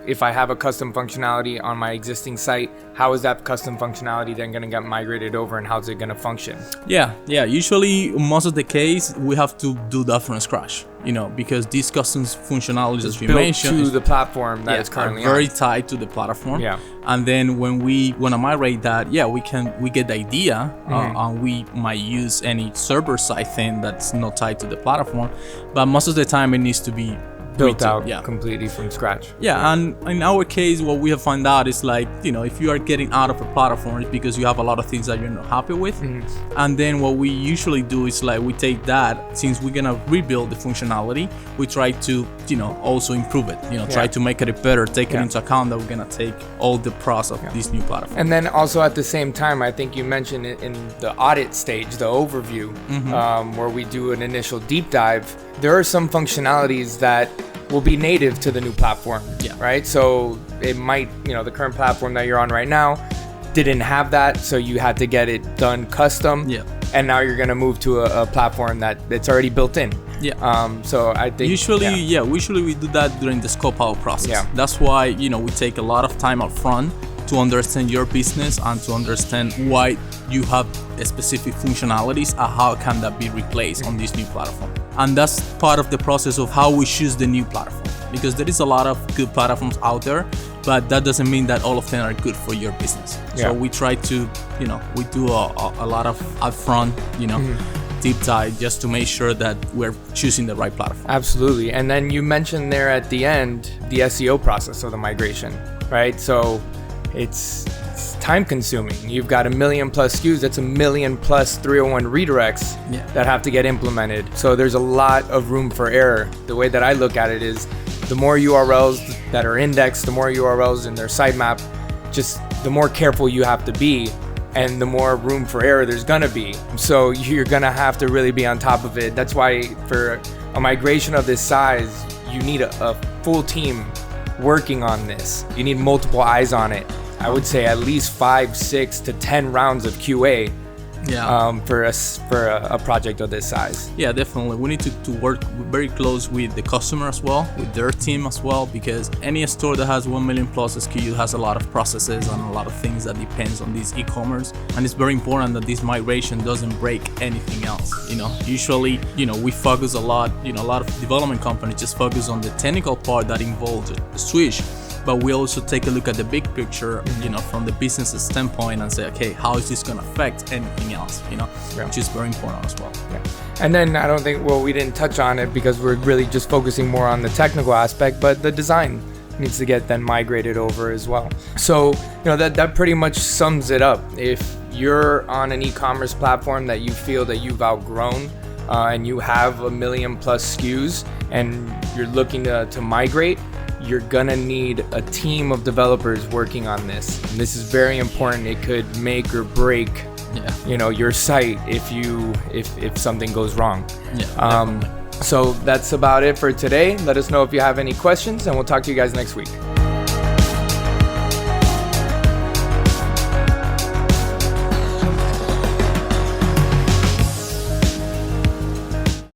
if I have a custom functionality on my existing site, how is that custom functionality then going to get migrated over, and how's it going to function? Yeah. Usually, most of the case, we have to do that from scratch, because these custom functionalities, as you mentioned, to the platform that it's currently very on. tied to the platform. Yeah. And then when we want to migrate that, we get the idea, and we might use any server-side thing that's not tied to the platform, but most of the time it needs to be built out completely from scratch. Yeah, and in our case, what we have found out is like, if you are getting out of a platform, it's because you have a lot of things that you're not happy with. And then what we usually do is like, we take that, since we're gonna rebuild the functionality, we try to, also improve it, try to make it better, take it into account that we're gonna take all the pros of this new platform. And then also at the same time, I think you mentioned it in the audit stage, the overview, where we do an initial deep dive. There are some functionalities that will be native to the new platform, right? So it might, the current platform that you're on right now didn't have that, so you had to get it done custom. And now you're gonna move to a platform that it's already built in. So I think usually we do that during the scope out process. That's why we take a lot of time up front to understand your business and to understand why you have specific functionalities and how can that be replaced on this new platform. And that's part of the process of how we choose the new platform, because there is a lot of good platforms out there, but that doesn't mean that all of them are good for your business. So we try to, we do a lot of upfront, deep dive just to make sure that we're choosing the right platform. Absolutely. And then you mentioned there at the end the SEO process of the migration, right? So it's time consuming. You've got 1 million plus SKUs. That's 1 million plus 301 redirects that have to get implemented. So there's a lot of room for error. The way that I look at it is the more URLs that are indexed, the more URLs in their sitemap, just the more careful you have to be, and the more room for error there's gonna be. So you're gonna have to really be on top of it. That's why for a migration of this size, you need a full team working on this. You need multiple eyes on it. I would say at least 5, 6 to 10 rounds of QA for a project of this size. Yeah, definitely. We need to work very close with the customer as well, with their team as well, because any store that has 1 million plus SKU has a lot of processes and a lot of things that depends on this e-commerce. And it's very important that this migration doesn't break anything else. Usually, we focus a lot, a lot of development companies just focus on the technical part that involves the switch. But we also take a look at the big picture, from the business standpoint, and say, okay, how is this going to affect anything else, which is very important as well. And then I don't think, we didn't touch on it because we're really just focusing more on the technical aspect, but the design needs to get then migrated over as well. So, that pretty much sums it up. If you're on an e-commerce platform that you feel that you've outgrown, and you have 1 million plus SKUs and you're looking to migrate, you're gonna need a team of developers working on this. And this is very important. It could make or break, your site if something goes wrong. So that's about it for today. Let us know if you have any questions, and we'll talk to you guys next week.